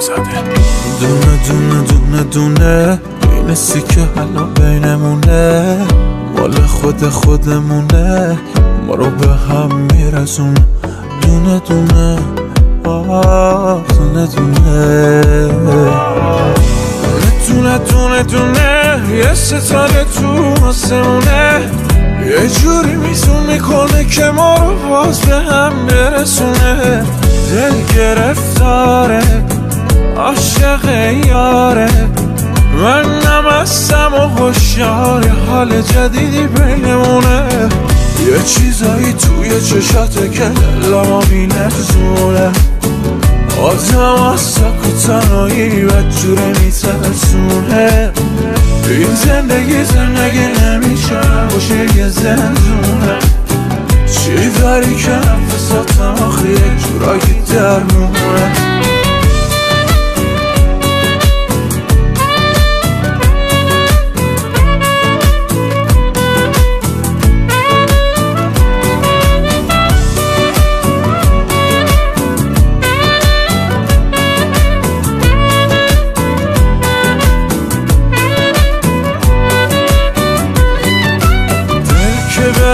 زده. دونه دونه دونه دونه این سیکه حالا بینمونه، مال خودمونه، ما رو به هم میرسون. دونه دونه دونه دونه دونه دونه یه ستاره تو آسمونه، یه جوری میزون میکنه که ما رو باز به هم برسونه. دل گرفتاره عاشق یاره، من نمستم و هوشیار، حال جدیدی بینمونه. یه چیزایی توی چشاته که دلمو میلرزونه، آدم از سک و تنهایی بدجوره میترسونه. این زندگی نمیشه باشه یه زندونه، چی داری که نفساتم آخه یک جورایی درمونه.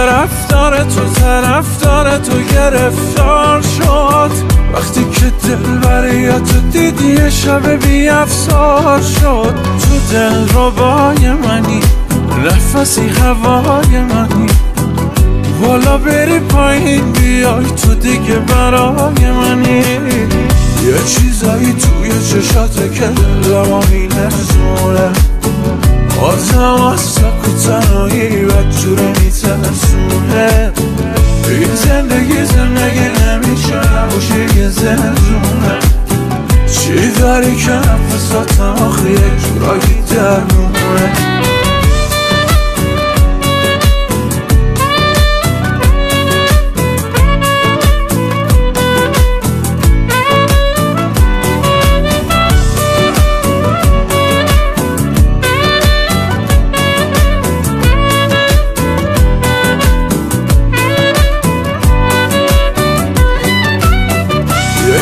رفتار تو طرفدار تو گرفتار شد، وقتی که دل بریاتو دیدی یه شب بی افسار شد. تو دل ربای منی، نفسی هوای منی، والا بری پایین بیای تو دیگه برای منی. یه چیزایی توی چشاته که دلمو میلرزونه، آدم از سک و تنهایی بدجوره میترسونه. این زندگی نمیشه نباشه یه زندونه، چی داری که نفساتم آخه یک جورایی درمونه.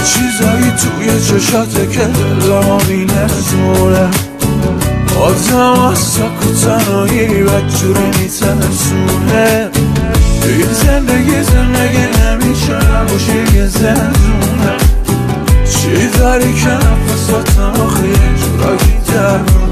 چیزایی توی چشاته که دلمو میلرزونه، آدم از سک و تنهایی بدجوره میترسونه. این زندگی نمیشه نباشه یه زندونه، چی داری که نفساتم آخه یه جورایی درمونه.